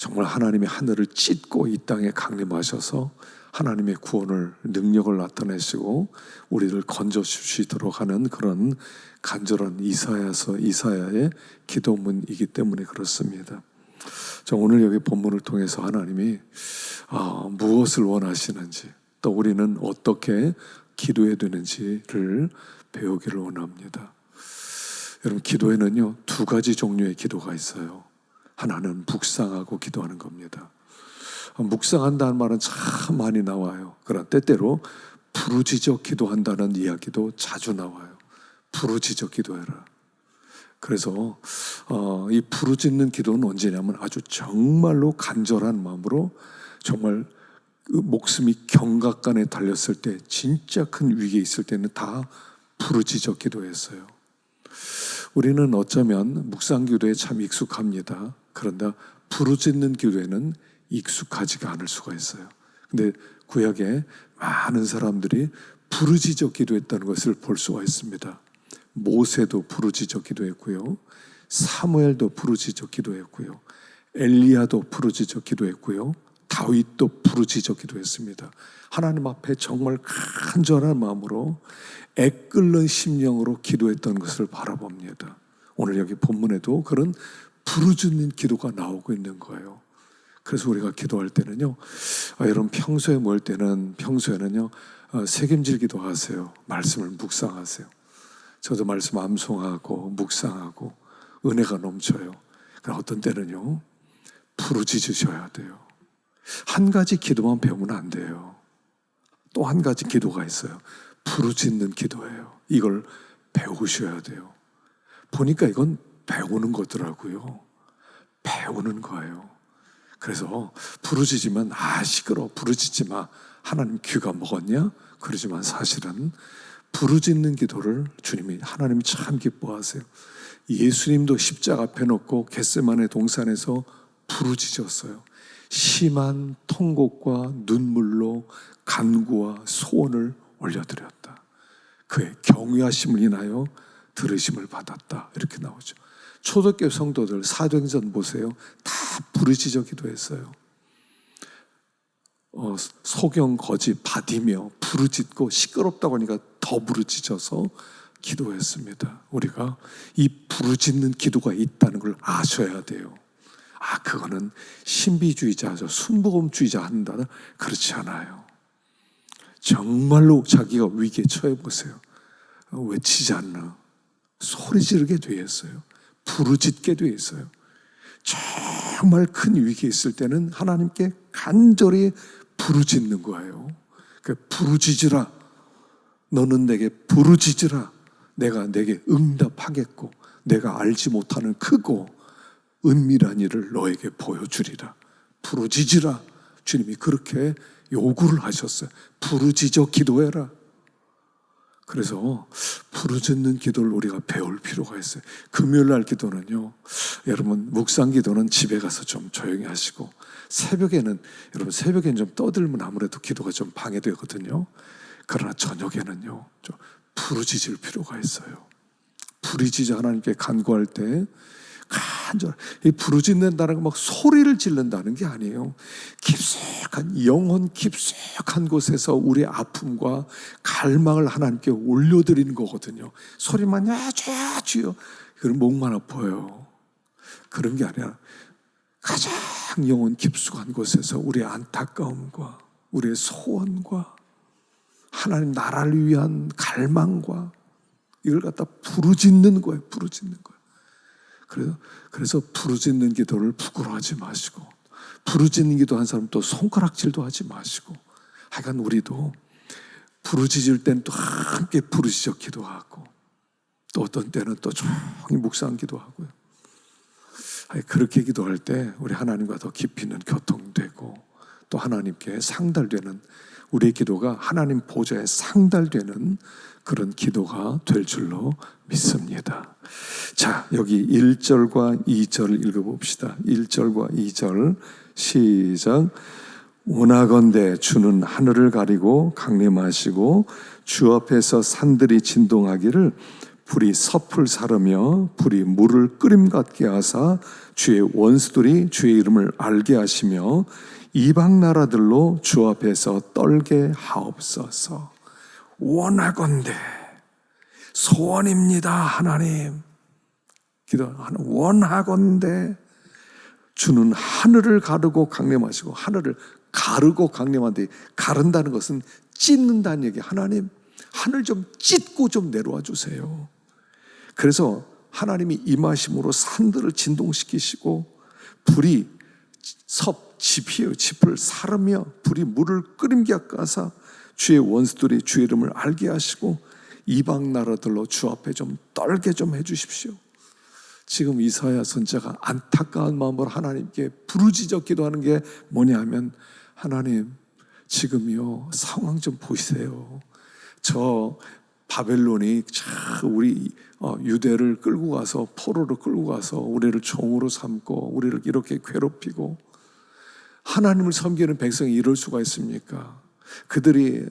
정말 하나님의 하늘을 찢고 이 땅에 강림하셔서 하나님의 구원을 능력을 나타내시고 우리를 건져주시도록 하는 그런 간절한 이사야의 기도문이기 때문에 그렇습니다. 자, 오늘 여기 본문을 통해서 하나님이 무엇을 원하시는지, 또 우리는 어떻게 기도해야 되는지를 배우기를 원합니다. 여러분, 기도에는요 2가지 종류의 기도가 있어요. 하나는 묵상하고 기도하는 겁니다. 묵상한다는 말은 참 많이 나와요. 그러나 때때로 부르짖어 기도한다는 이야기도 자주 나와요. 부르짖어 기도해라. 그래서 이 부르짖는 기도는 언제냐면 아주 정말로 간절한 마음으로 정말 목숨이 경각간에 달렸을 때, 진짜 큰 위기에 있을 때는 다 부르짖어 기도했어요. 우리는 어쩌면 묵상 기도에 참 익숙합니다. 그런데 부르짖는 기도에는 익숙하지가 않을 수가 있어요. 근데 구약에 많은 사람들이 부르짖어 기도했다는 것을 볼 수가 있습니다. 모세도 부르짖어 기도했고요, 사무엘도 부르짖어 기도했고요, 엘리야도 부르짖어 기도했고요, 다윗도 부르짖어 기도했습니다. 하나님 앞에 정말 간절한 마음으로 애끓는 심령으로 기도했던 것을 바라봅니다. 오늘 여기 본문에도 그런 부르짖는 기도가 나오고 있는 거예요. 그래서 우리가 기도할 때는요, 여러분 평소에 모일 때는 평소에는요 새김질 기도하세요. 말씀을 묵상하세요. 저도 말씀 암송하고 묵상하고 은혜가 넘쳐요. 그러나 어떤 때는요 부르짖으셔야 돼요. 한 가지 기도만 배우면 안 돼요. 또 한 가지 기도가 있어요. 부르짖는 기도예요. 이걸 배우셔야 돼요. 보니까 이건 배우는 거더라고요. 배우는 거예요. 그래서 부르짖으면 시끄러워, 부르짖지 마, 하나님 귀가 먹었냐? 그러지만 사실은 부르짖는 기도를 하나님이 참 기뻐하세요. 예수님도 십자가 앞에 놓고 겟세마네 동산에서 부르짖었어요. 심한 통곡과 눈물로 간구와 소원을 올려드렸다. 그의 경외하심을 인하여 들으심을 받았다. 이렇게 나오죠. 초대교회 성도들 사도행전 보세요. 다 부르짖어 기도했어요. 소경 거지 바디며 부르짖고 시끄럽다고 하니까 더 부르짖어서 기도했습니다. 우리가 이 부르짖는 기도가 있다는 걸 아셔야 돼요. 그거는 신비주의자죠, 순복음주의자 한다, 그렇지 않아요. 정말로 자기가 위기에 처해 보세요. 외치지 않나, 소리 지르게 돼 있어요. 부르짖게 돼 있어요. 정말 큰 위기에 있을 때는 하나님께 간절히 부르짖는 거예요. 부르짖으라, 너는 내게 부르짖으라, 내가 내게 응답하겠고 내가 알지 못하는 크고 은밀한 일을 너에게 보여주리라. 부르짖으라. 주님이 그렇게 요구를 하셨어요. 부르짖어 기도해라. 그래서 부르짖는 기도를 우리가 배울 필요가 있어요. 금요일날 기도는요, 여러분 묵상 기도는 집에 가서 좀 조용히 하시고, 새벽에는 좀 떠들면 아무래도 기도가 좀 방해되거든요. 그러나 저녁에는요 좀 부르짖을 필요가 있어요. 부르짖어 하나님께 간구할 때 이 부르짖는다는 건 막 소리를 지른다는 게 아니에요. 깊숙한 영혼 깊숙한 곳에서 우리의 아픔과 갈망을 하나님께 올려드리는 거거든요. 소리만 주여, 그럼 목만 아파요. 그런 게 아니라 가장 영혼 깊숙한 곳에서 우리의 안타까움과 우리의 소원과 하나님 나라를 위한 갈망과 이걸 갖다 부르짖는 거예요. 부르짖는 거예요. 그래서 부르짖는 기도를 부끄러워하지 마시고, 부르짖는 기도 한 사람 또 손가락질도 하지 마시고, 하여간 우리도 부르짖을 땐 또 함께 부르짖어 기도하고, 또 어떤 때는 또 조용히 묵상 기도하고요. 그렇게 기도할 때 우리 하나님과 더 깊이는 교통되고, 또 하나님께 상달되는, 우리의 기도가 하나님 보좌에 상달되는 그런 기도가 될 줄로 믿습니다. 자, 여기 1절과 2절을 읽어봅시다. 1절과 2절 시작. 원하건대 주는 하늘을 가리고 강림하시고 주 앞에서 산들이 진동하기를 불이 섭을 사르며 불이 물을 끓임 같게 하사 주의 원수들이 주의 이름을 알게 하시며 이방 나라들로 주 앞에서 떨게 하옵소서. 원하건대, 소원입니다. 하나님 기도하는, 원하건대. 주는 하늘을 가르고 강림하시고, 하늘을 가르고 강림한데, 가른다는 것은 찢는다는 얘기. 하나님, 하늘 좀 찢고 좀 내려와 주세요. 그래서 하나님이 임하심으로 산들을 진동시키시고, 불이 섭집이에요. 짚을 사르며 불이 물을 끓임게 하사 주의 원수들이 주의 이름을 알게 하시고 이방 나라들로 주 앞에 좀 떨게 좀 해주십시오. 지금 이사야 선지자가 안타까운 마음으로 하나님께 부르짖어 기도하는 게 뭐냐 하면, 하나님 지금요 상황 좀 보세요. 저 바벨론이 우리 유대를 끌고 가서, 포로로 끌고 가서 우리를 종으로 삼고 우리를 이렇게 괴롭히고, 하나님을 섬기는 백성이 이럴 수가 있습니까? 그들이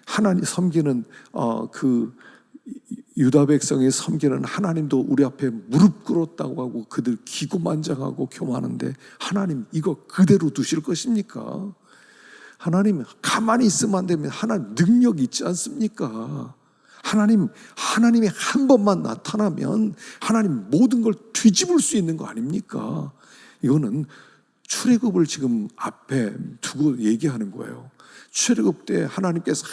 하나님 섬기는 그 유다 백성이 섬기는 하나님도 우리 앞에 무릎 꿇었다고 하고 그들 기고만장하고 교만한데, 하나님 이거 그대로 두실 것입니까? 하나님 가만히 있으면 안 됩니다. 하나님 능력 있지 않습니까? 하나님이 한 번만 나타나면 하나님 모든 걸 뒤집을 수 있는 거 아닙니까? 이거는 출애굽을 지금 앞에 두고 얘기하는 거예요. 출애굽 때 하나님께서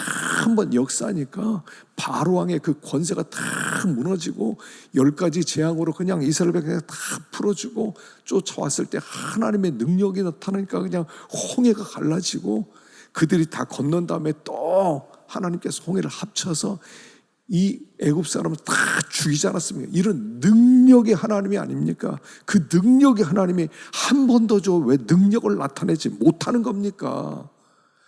한번 역사하니까 바로 왕의 그 권세가 다 무너지고 10가지 재앙으로 그냥 이스라엘 백성을 다 풀어주고 쫓아왔을 때 하나님의 능력이 나타나니까 그냥 홍해가 갈라지고 그들이 다 건넌 다음에 또 하나님께서 홍해를 합쳐서 이 애굽 사람을 다 죽이지 않았습니까? 이런 능력의 하나님이 아닙니까? 그 능력의 하나님이 한 번 더 줘 왜 능력을 나타내지 못하는 겁니까?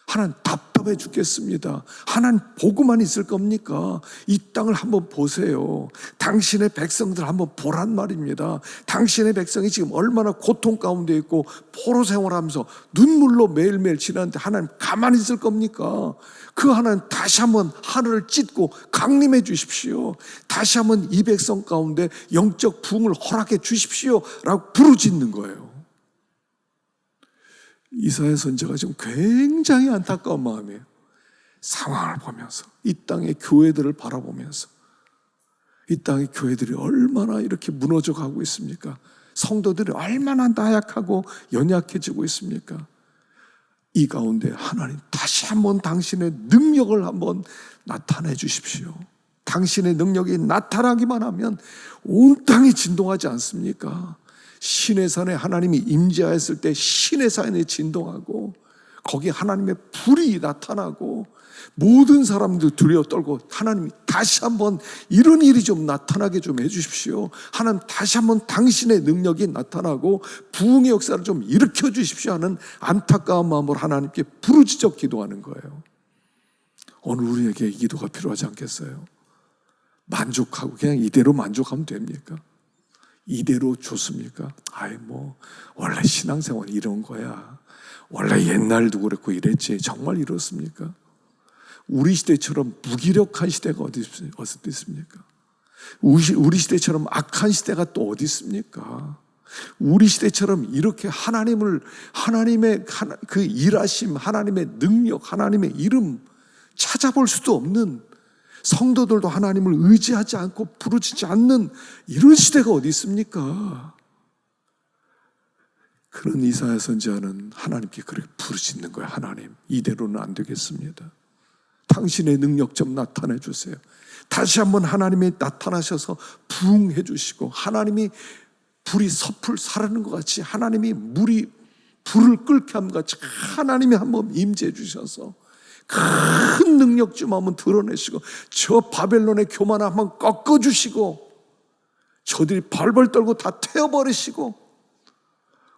하나님 답답해 죽겠습니다. 하나님 보고만 있을 겁니까? 이 땅을 한번 보세요. 당신의 백성들 한번 보란 말입니다. 당신의 백성이 지금 얼마나 고통 가운데 있고 포로 생활하면서 눈물로 매일매일 지나는데 하나님 가만히 있을 겁니까? 그 하나님 다시 한번 하늘을 찢고 강림해 주십시오. 다시 한번 이 백성 가운데 영적 부흥을 허락해 주십시오 라고 부르짖는 거예요. 이사야 선지자가 지금 굉장히 안타까운 마음이에요. 상황을 보면서, 이 땅의 교회들을 바라보면서, 이 땅의 교회들이 얼마나 이렇게 무너져 가고 있습니까? 성도들이 얼마나 나약하고 연약해지고 있습니까? 이 가운데 하나님 다시 한번 당신의 능력을 한번 나타내 주십시오. 당신의 능력이 나타나기만 하면 온 땅이 진동하지 않습니까? 시내산에 하나님이 임재하였을 때 시내산이 진동하고 거기 하나님의 불이 나타나고 모든 사람들 두려워 떨고, 하나님이 다시 한번 이런 일이 좀 나타나게 좀 해주십시오. 하나님 다시 한번 당신의 능력이 나타나고 부흥의 역사를 좀 일으켜 주십시오 하는 안타까운 마음으로 하나님께 부르짖어 기도하는 거예요. 오늘 우리에게 이 기도가 필요하지 않겠어요? 만족하고 그냥 이대로 만족하면 됩니까? 이대로 좋습니까? 원래 신앙생활 이런 거야. 원래 옛날도 그랬고 이랬지. 정말 이렇습니까? 우리 시대처럼 무기력한 시대가 어디 있습니까? 우리 시대처럼 악한 시대가 또 어디 있습니까? 우리 시대처럼 이렇게 하나님의 그 일하심, 하나님의 능력, 하나님의 이름 찾아볼 수도 없는, 성도들도 하나님을 의지하지 않고 부르짖지 않는 이런 시대가 어디 있습니까? 그런 이사야 선지자는 하나님께 그렇게 부르짖는 거예요. 하나님, 이대로는 안 되겠습니다. 당신의 능력 좀 나타내 주세요. 다시 한번 하나님이 나타나셔서 부흥해 주시고, 하나님이 불이 섭을 사르는 것 같이, 하나님이 물이 불을 끓게 함 같이 하나님이 한번 임재해 주셔서 큰 능력 좀 한번 드러내시고, 저 바벨론의 교만을 한번 꺾어주시고, 저들이 벌벌 떨고 다 태워버리시고,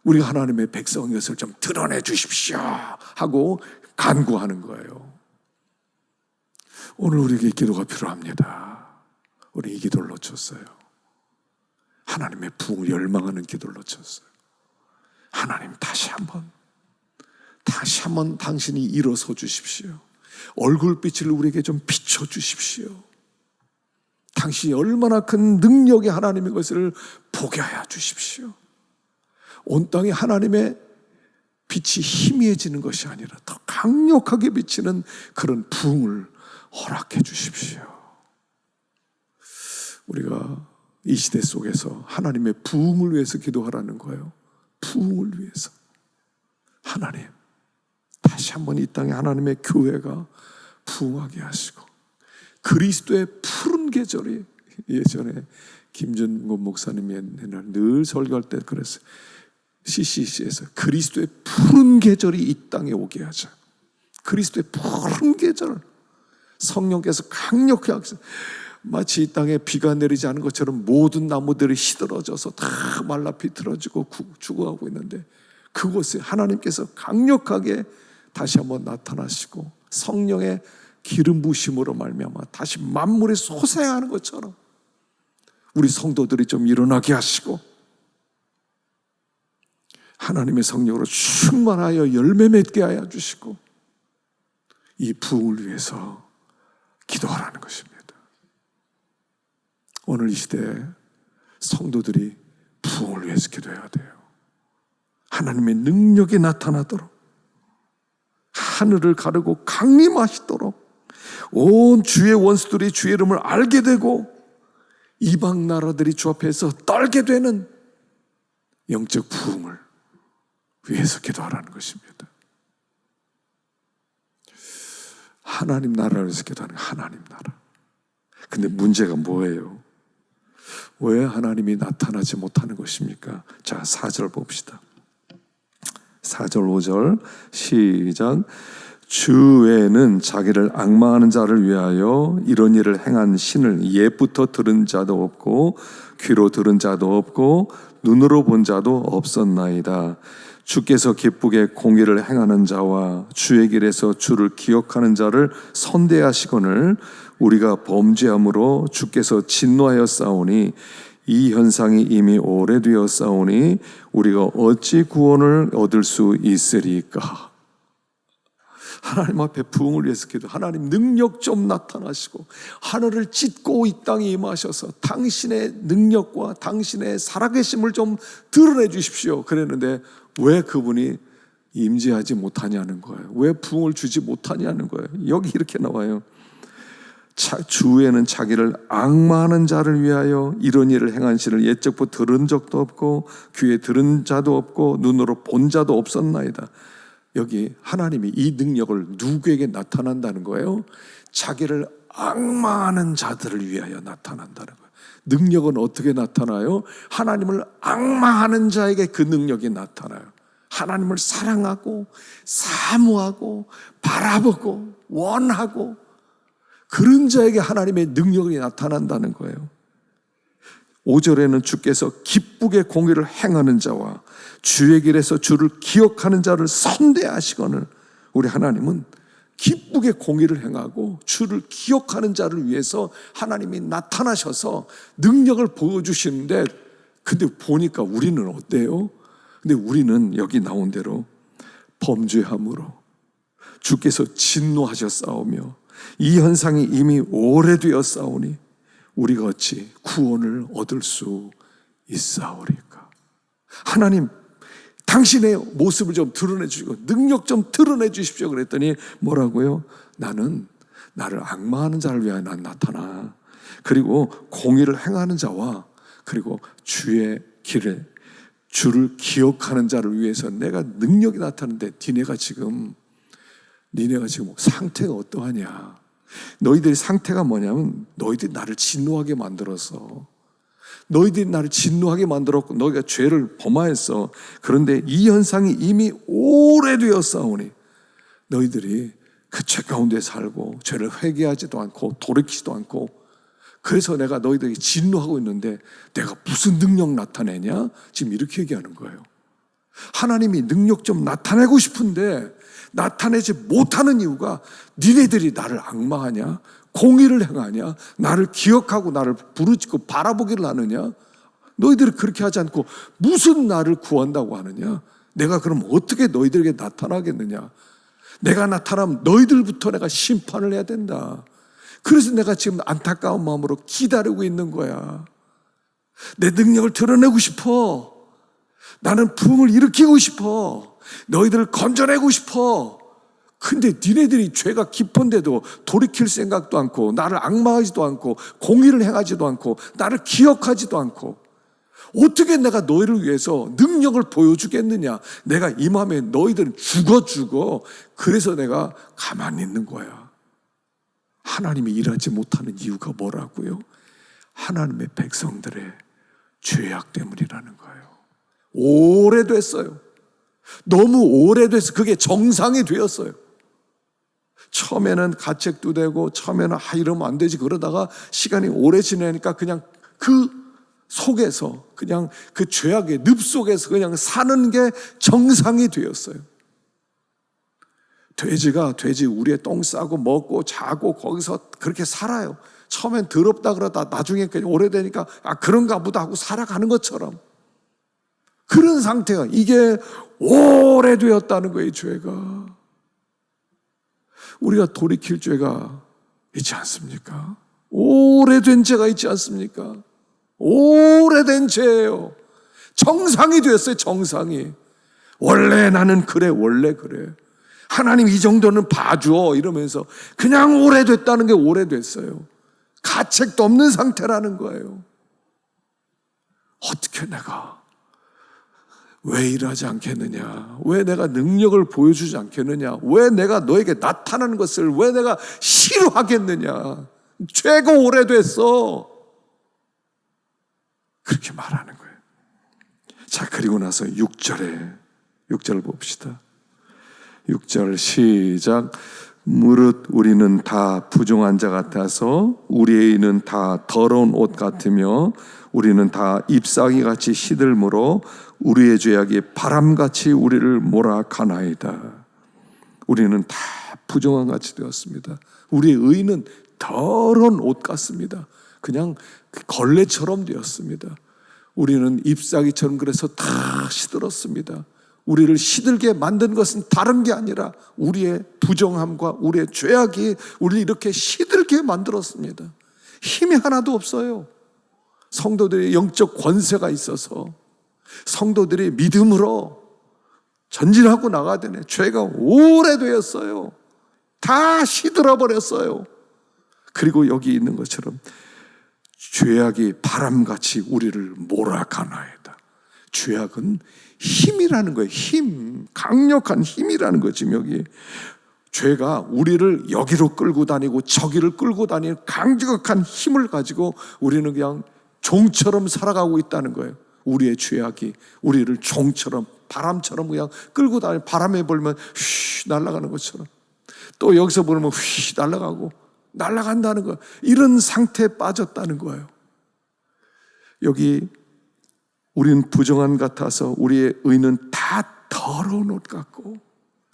우리 하나님의 백성의 것을 좀 드러내 주십시오 하고 간구하는 거예요. 오늘 우리에게 기도가 필요합니다. 우리 이 기도를 놓쳤어요. 하나님의 부흥을 열망하는 기도를 놓쳤어요. 하나님 다시 한번 당신이 일어서 주십시오. 얼굴빛을 우리에게 좀 비춰 주십시오. 당신이 얼마나 큰 능력의 하나님의 것을 보게 하여 주십시오. 온 땅에 하나님의 빛이 희미해지는 것이 아니라 더 강력하게 비치는 그런 부흥을 허락해 주십시오. 우리가 이 시대 속에서 하나님의 부흥을 위해서 기도하라는 거예요. 부흥을 위해서. 하나님, 다시 한번 이 땅에 하나님의 교회가 부흥하게 하시고 그리스도의 푸른 계절이, 예전에 김준곤 목사님이 늘 설교할 때 그랬어요. CCC에서 그리스도의 푸른 계절이 이 땅에 오게 하자. 그리스도의 푸른 계절, 성령께서 강력하게 하셔서 마치 이 땅에 비가 내리지 않은 것처럼 모든 나무들이 시들어져서 다 말라 비틀어지고 죽어가고 있는데, 그곳에 하나님께서 강력하게 다시 한번 나타나시고 성령의 기름 부으심으로 말미암아 다시 만물이 소생하는 것처럼 우리 성도들이 좀 일어나게 하시고 하나님의 성령으로 충만하여 열매 맺게 하여 주시고 이 부흥을 위해서 기도하라는 것입니다. 오늘 이 시대에 성도들이 부흥을 위해서 기도해야 돼요. 하나님의 능력이 나타나도록, 하늘을 가르고 강림하시도록, 온 주의 원수들이 주의 이름을 알게 되고 이방 나라들이 주 앞에서 떨게 되는 영적 부흥을 위해서 기도하라는 것입니다. 하나님 나라를 위해서 기도하는 거예요. 하나님 나라. 근데 문제가 뭐예요? 왜 하나님이 나타나지 못하는 것입니까? 자, 4절 봅시다. 4절 5절 시작. 주 외에는 자기를 앙망하는 자를 위하여 이런 일을 행한 신을 옛부터 들은 자도 없고 귀로 들은 자도 없고 눈으로 본 자도 없었나이다. 주께서 기쁘게 공의를 행하는 자와 주의 길에서 주를 기억하는 자를 선대하시거늘 우리가 범죄함으로 주께서 진노하여 싸우니 이 현상이 이미 오래되어 싸우니 우리가 어찌 구원을 얻을 수 있으리까. 하나님 앞에 부흥을 위해서 기도. 하나님 능력 좀 나타나시고 하늘을 찢고 이 땅에 임하셔서 당신의 능력과 당신의 살아계심을 좀 드러내 주십시오. 그랬는데 왜 그분이 임재하지 못하냐는 거예요. 왜 부흥을 주지 못하냐는 거예요. 여기 이렇게 나와요. 주에는 자기를 앙마하는 자를 위하여 이런 일을 행한 신을 옛적부터 들은 적도 없고 귀에 들은 자도 없고 눈으로 본 자도 없었나이다. 여기 하나님이 이 능력을 누구에게 나타난다는 거예요? 자기를 앙마하는 자들을 위하여 나타난다는 거예요. 능력은 어떻게 나타나요? 하나님을 앙마하는 자에게 그 능력이 나타나요. 하나님을 사랑하고 사모하고 바라보고 원하고 그런 자에게 하나님의 능력이 나타난다는 거예요. 5절에는 주께서 기쁘게 공의를 행하는 자와 주의 길에서 주를 기억하는 자를 선대하시거늘 우리 하나님은 기쁘게 공의를 행하고 주를 기억하는 자를 위해서 하나님이 나타나셔서 능력을 보여주시는데, 근데 보니까 우리는 어때요? 근데 우리는 여기 나온 대로 범죄함으로 주께서 진노하셨사오며 이 현상이 이미 오래되었사오니 우리가 어찌 구원을 얻을 수 있사오리까. 하나님, 당신의 모습을 좀 드러내 주시고 능력 좀 드러내 주십시오. 그랬더니 뭐라고요? 나는 나를 앙마하는 자를 위하여 난 나타나. 그리고 공의를 행하는 자와 그리고 주의 길에 주를 기억하는 자를 위해서 내가 능력이 나타나는데 니네가 지금 상태가 어떠하냐? 너희들의 상태가 뭐냐면 너희들이 나를 진노하게 만들어서 너희들이 나를 진노하게 만들었고 너희가 죄를 범하였어. 그런데 이 현상이 이미 오래되었사오니 너희들이 그 죄 가운데 살고 죄를 회개하지도 않고 돌이키지도 않고 그래서 내가 너희들에게 진노하고 있는데 내가 무슨 능력 나타내냐? 지금 이렇게 얘기하는 거예요. 하나님이 능력 좀 나타내고 싶은데 나타내지 못하는 이유가 니네들이 나를 앙망하냐? 공의를 행하냐? 나를 기억하고 나를 부르짖고 바라보기를 하느냐? 너희들이 그렇게 하지 않고 무슨 나를 구한다고 하느냐? 내가 그럼 어떻게 너희들에게 나타나겠느냐? 내가 나타나면 너희들부터 내가 심판을 해야 된다. 그래서 내가 지금 안타까운 마음으로 기다리고 있는 거야. 내 능력을 드러내고 싶어. 나는 부흥을 일으키고 싶어. 너희들을 건져내고 싶어. 근데 니네들이 죄가 깊은데도 돌이킬 생각도 않고, 나를 앙망하지도 않고, 공의를 행하지도 않고, 나를 기억하지도 않고, 어떻게 내가 너희를 위해서 능력을 보여주겠느냐. 내가 임하면 너희들은 죽어. 그래서 내가 가만히 있는 거야. 하나님이 일하지 못하는 이유가 뭐라고요? 하나님의 백성들의 죄악 때문이라는 거예요. 오래됐어요. 너무 오래돼서 그게 정상이 되었어요. 처음에는 가책도 되고, 처음에는 이러면 안 되지 그러다가 시간이 오래 지나니까 그냥 그 속에서, 그냥 그 죄악의 늪 속에서 그냥 사는 게 정상이 되었어요. 돼지가 돼지 우리의 똥 싸고 먹고 자고 거기서 그렇게 살아요. 처음엔 더럽다 그러다 나중에 그냥 오래되니까 그런가 보다 하고 살아가는 것처럼, 그런 상태가, 이게 오래되었다는 거예요. 죄가, 우리가 돌이킬 죄가 있지 않습니까? 오래된 죄가 있지 않습니까? 오래된 죄예요. 정상이 되었어요. 정상이. 원래 나는 그래, 원래 그래, 하나님 이 정도는 봐줘 이러면서 그냥 오래됐다는 게 오래됐어요. 가책도 없는 상태라는 거예요. 어떻게 내가 왜 일하지 않겠느냐? 왜 내가 능력을 보여주지 않겠느냐? 왜 내가 너에게 나타나는 것을 왜 내가 싫어하겠느냐? 죄가 오래됐어. 그렇게 말하는 거예요. 자, 그리고 나서 6절 봅시다. 6절 시작. 무릇 우리는 다 부정한 자 같아서 우리의 의는 다 더러운 옷 같으며 우리는 다 잎사귀 같이 시들므로 우리의 죄악이 바람같이 우리를 몰아가나이다. 우리는 다 부정한 같이 되었습니다. 우리의 의는 더러운 옷 같습니다. 그냥 걸레처럼 되었습니다. 우리는 잎사귀처럼 그래서 다 시들었습니다. 우리를 시들게 만든 것은 다른 게 아니라 우리의 부정함과 우리의 죄악이 우리를 이렇게 시들게 만들었습니다. 힘이 하나도 없어요. 성도들의 영적 권세가 있어서 성도들이 믿음으로 전진하고 나가야 되네. 죄가 오래되었어요. 다 시들어 버렸어요. 그리고 여기 있는 것처럼 죄악이 바람같이 우리를 몰아가나이다. 죄악은 힘이라는 거예요. 힘, 강력한 힘이라는 거예요. 지금 여기 죄가 우리를 여기로 끌고 다니고 저기를 끌고 다니는 강력한 힘을 가지고 우리는 그냥 종처럼 살아가고 있다는 거예요. 우리의 죄악이 우리를 종처럼, 바람처럼 그냥 끌고 다니고, 바람에 불면 휘 날아가는 것처럼, 또 여기서 불면 휘 날아가고 날아간다는 거예요. 이런 상태에 빠졌다는 거예요. 여기 우리는 부정한 같아서 우리의 의는 다 더러운 옷 같고,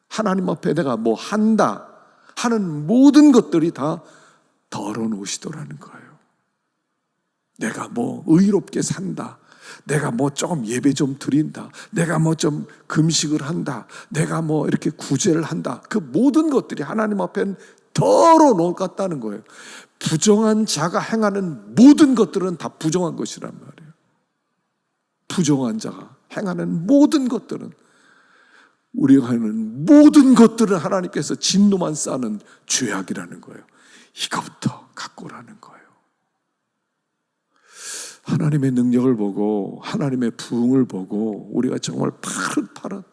하나님 앞에 내가 뭐 한다 하는 모든 것들이 다 더러운 옷이더라는 거예요. 내가 뭐 의롭게 산다, 내가 뭐 조금 예배 좀 드린다, 내가 뭐 좀 금식을 한다, 내가 뭐 이렇게 구제를 한다, 그 모든 것들이 하나님 앞에는 더러운 옷 같다는 거예요. 부정한 자가 행하는 모든 것들은 다 부정한 것이란 말이에요. 부정한 자가 행하는 모든 것들은, 우리가 하는 모든 것들은 하나님께서 진노만 쌓는 죄악이라는 거예요. 이거부터 갖고 오라는 거예요. 하나님의 능력을 보고 하나님의 부흥을 보고 우리가 정말 파릇파릇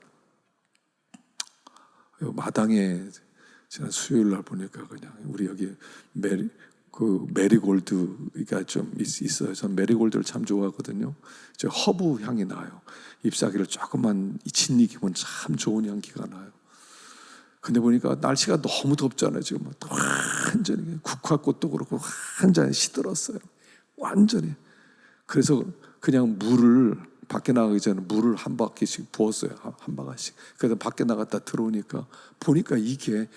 마당에 지난 수요일 날 보니까 그냥 우리 여기 메리골드가 좀 있어요. 전 메리골드를 참 좋아하거든요. 저 허브 향이 나요. 잎사귀를 조금만 짓이기면 참 좋은 향기가 나요. 근데 보니까 날씨가 너무 덥잖아요. 지금 완전히 국화꽃도 그렇고 완전히 시들었어요. 완전히. 그래서 그냥 물을, 밖에 나가기 전에 물을 한 바퀴씩 부었어요. 한 바가지씩. 그래서 밖에 나갔다 들어오니까 보니까 이게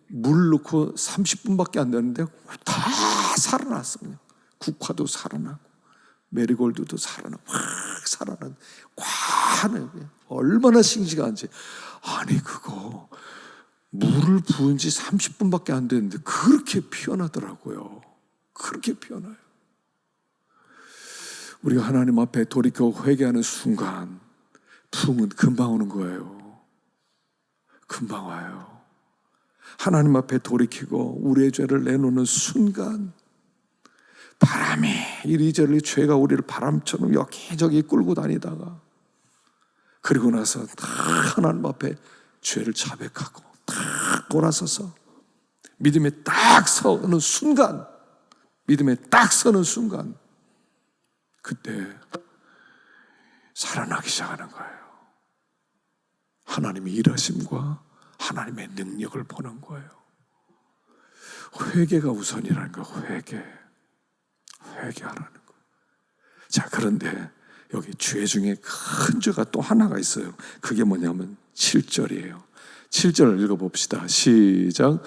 물 넣고 30분밖에 안 되는데 다 살아났어. 그냥 국화도 살아나고 메리골드도 살아나고 확 살아난 과하네. 얼마나 싱싱한지. 아니 그거 물을 부은 지 30분밖에 안 됐는데 그렇게 피어나더라고요. 그렇게 피어나요. 우리가 하나님 앞에 돌이켜 회개하는 순간 부흥은 금방 오는 거예요. 금방 와요. 하나님 앞에 돌이키고 우리의 죄를 내놓는 순간 바람이 이리저리 죄가 우리를 바람처럼 여기저기 끌고 다니다가 그리고 나서 다 하나님 앞에 죄를 자백하고 딱 돌아서서 믿음에 딱 서는 순간, 믿음에 딱 서는 순간 그때 살아나기 시작하는 거예요. 하나님의 일하심과 하나님의 능력을 보는 거예요. 회개가 우선이라는 거예요. 회개하라는 거예요. 자, 그런데 여기 죄 중에 큰 죄가 또 하나가 있어요. 그게 뭐냐면 7절이에요. 7절을 읽어봅시다. 시작.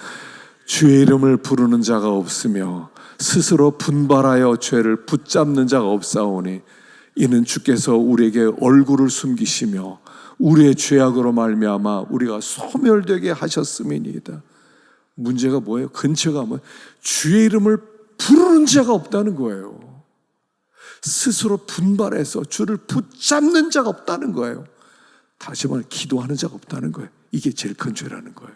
주의 이름을 부르는 자가 없으며 스스로 분발하여 죄를 붙잡는 자가 없사오니 이는 주께서 우리에게 얼굴을 숨기시며 우리의 죄악으로 말미암아 우리가 소멸되게 하셨음이니이다. 문제가 뭐예요? 근처가 뭐예요? 주의 이름을 부르는 자가 없다는 거예요. 스스로 분발해서 주를 붙잡는 자가 없다는 거예요. 다시 말해 기도하는 자가 없다는 거예요. 이게 제일 큰 죄라는 거예요.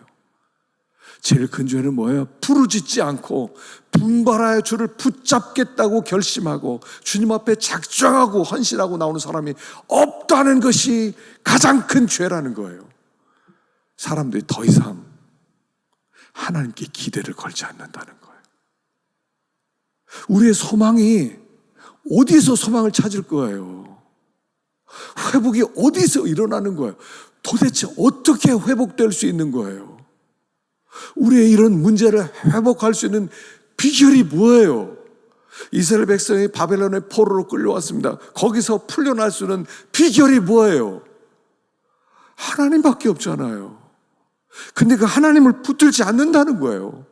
제일 큰 죄는 뭐예요? 부르짖지 않고 분발하여 주를 붙잡겠다고 결심하고 주님 앞에 작정하고 헌신하고 나오는 사람이 없다는 것이 가장 큰 죄라는 거예요. 사람들이 더 이상 하나님께 기대를 걸지 않는다는 거예요. 우리의 소망이 어디서 소망을 찾을 거예요? 회복이 어디서 일어나는 거예요? 도대체 어떻게 회복될 수 있는 거예요? 우리의 이런 문제를 회복할 수 있는 비결이 뭐예요? 이스라엘 백성이 바벨론의 포로로 끌려왔습니다. 거기서 풀려날 수 있는 비결이 뭐예요? 하나님밖에 없잖아요. 근데 그 하나님을 붙들지 않는다는 거예요.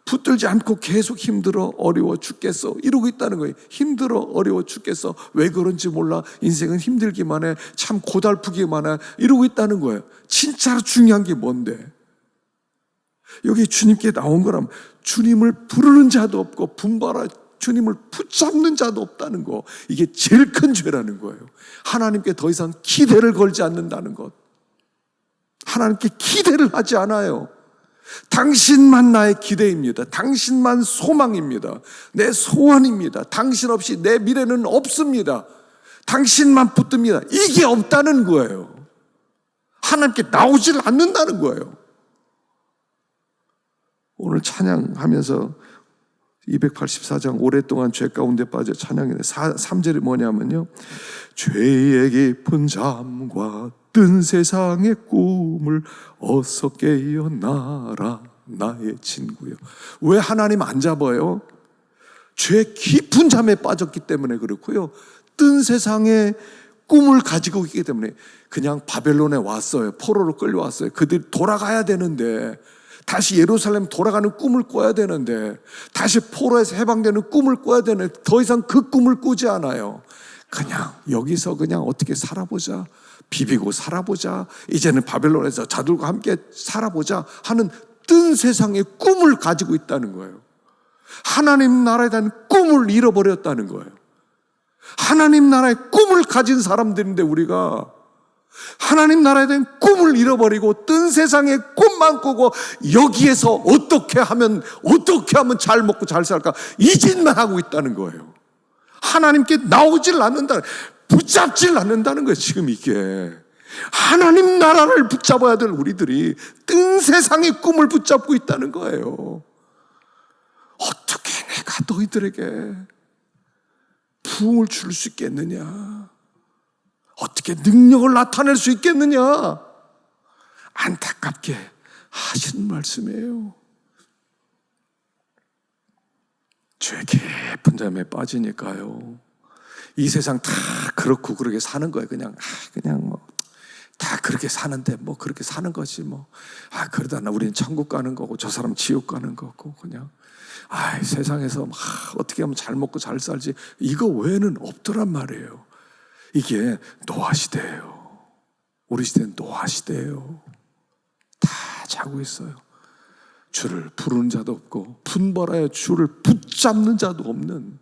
붙들지 않고 계속 힘들어 어려워 죽겠어 이러고 있다는 거예요. 힘들어 어려워 죽겠어. 왜 그런지 몰라. 인생은 힘들기만 해. 참 고달프기만 해. 이러고 있다는 거예요. 진짜로 중요한 게 뭔데? 여기 주님께 나온 거라면 주님을 부르는 자도 없고 분발하 주님을 붙잡는 자도 없다는 거. 이게 제일 큰 죄라는 거예요. 하나님께 더 이상 기대를 걸지 않는다는 것. 하나님께 기대를 하지 않아요. 당신만 나의 기대입니다. 당신만 소망입니다. 내 소원입니다. 당신 없이 내 미래는 없습니다. 당신만 붙듭니다. 이게 없다는 거예요. 하나님께 나오질 않는다는 거예요. 오늘 찬양하면서 284장 오랫동안 죄 가운데 빠져 찬양했는데 3절이 뭐냐면요, 죄의 깊은 잠과 뜬 세상의 꿈을 어서 깨어나라 나의 친구요. 왜 하나님 안 잡아요? 죄 깊은 잠에 빠졌기 때문에 그렇고요, 뜬 세상의 꿈을 가지고 있기 때문에. 그냥 바벨론에 왔어요. 포로로 끌려왔어요. 그들이 돌아가야 되는데, 다시 예루살렘 돌아가는 꿈을 꿔야 되는데, 다시 포로에서 해방되는 꿈을 꿔야 되는데, 더 이상 그 꿈을 꾸지 않아요. 그냥 여기서 그냥 어떻게 살아보자, 비비고 살아보자, 이제는 바벨론에서 자들과 함께 살아보자 하는 뜬 세상의 꿈을 가지고 있다는 거예요. 하나님 나라에 대한 꿈을 잃어버렸다는 거예요. 하나님 나라의 꿈을 가진 사람들인데 우리가 하나님 나라에 대한 꿈을 잃어버리고 뜬 세상의 꿈만 꾸고 여기에서 어떻게 하면 잘 먹고 잘 살까 이 짓만 하고 있다는 거예요. 하나님께 나오질 않는다, 붙잡질 않는다는 거예요. 지금 이게 하나님 나라를 붙잡아야 될 우리들이 뜬 세상의 꿈을 붙잡고 있다는 거예요. 어떻게 내가 너희들에게 부흥을 줄 수 있겠느냐, 어떻게 능력을 나타낼 수 있겠느냐, 안타깝게 하시는 말씀이에요. 죄 깊은 잠에 빠지니까요, 이 세상 다 그렇고 그렇게 사는 거예요. 그냥 뭐 다 그렇게 사는데 뭐 그렇게 사는 거지 뭐. 그러다 우리는 천국 가는 거고 저 사람 지옥 가는 거고, 그냥 세상에서 막 어떻게 하면 잘 먹고 잘 살지, 이거 외에는 없더란 말이에요. 이게 노화 시대예요. 우리 시대는 노화 시대예요. 다 자고 있어요. 주를 부르는 자도 없고 분벌하여 주를 붙잡는 자도 없는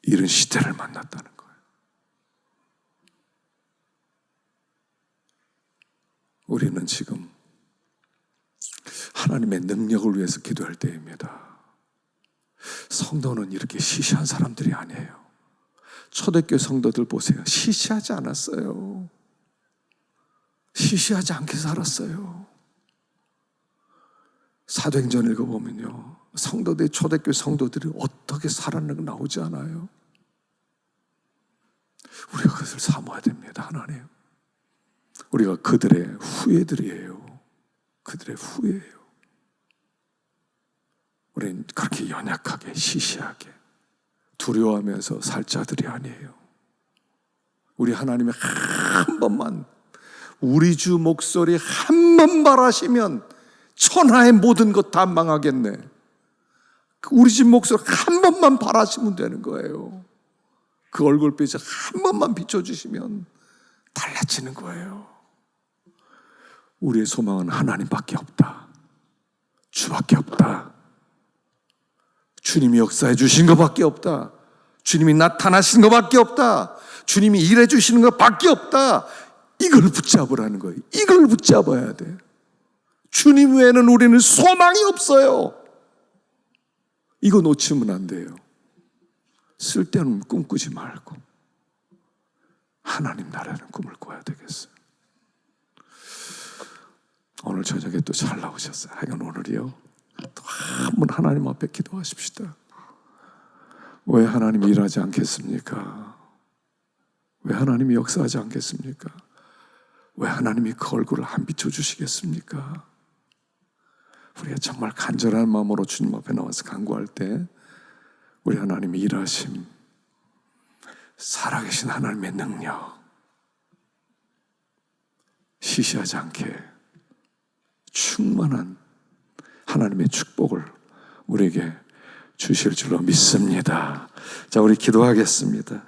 이런 시대를 만났다는 거예요. 우리는 지금 하나님의 능력을 위해서 기도할 때입니다. 성도는 이렇게 시시한 사람들이 아니에요. 초대교회 성도들 보세요. 시시하지 않았어요. 시시하지 않게 살았어요. 사도행전 읽어보면요, 성도들, 초대교회 성도들이 어떻게 살았는가 나오지 않아요. 우리가 그것을 사모해야 됩니다. 하나님, 우리가 그들의 후예들이에요. 그들의 후예예요. 우리는 그렇게 연약하게 시시하게 두려워하면서 살 자들이 아니에요. 우리 하나님이 한 번만, 우리 주 목소리 한 번 말하시면 천하의 모든 것 다 망하겠네. 우리 집 목소리 한 번만 바라시면 되는 거예요. 그 얼굴빛이 한 번만 비춰주시면 달라지는 거예요. 우리의 소망은 하나님밖에 없다. 주밖에 없다. 주님이 역사해 주신 것밖에 없다. 주님이 나타나신 것밖에 없다. 주님이 일해 주시는 것밖에 없다. 이걸 붙잡으라는 거예요. 이걸 붙잡아야 돼. 주님 외에는 우리는 소망이 없어요. 이거 놓치면 안 돼요. 쓸데없는 꿈 꾸지 말고 하나님 나라는 꿈을 꿔야 되겠어요. 오늘 저녁에 또 잘 나오셨어요. 하여간 오늘이요, 또 한 번 하나님 앞에 기도하십시다. 왜 하나님이 일하지 않겠습니까? 왜 하나님이 역사하지 않겠습니까? 왜 하나님이 그 얼굴을 안 비춰주시겠습니까? 우리가 정말 간절한 마음으로 주님 앞에 나와서 간구할 때 우리 하나님의 일하심, 살아계신 하나님의 능력, 시시하지 않게 충만한 하나님의 축복을 우리에게 주실 줄로 믿습니다. 자, 우리 기도하겠습니다.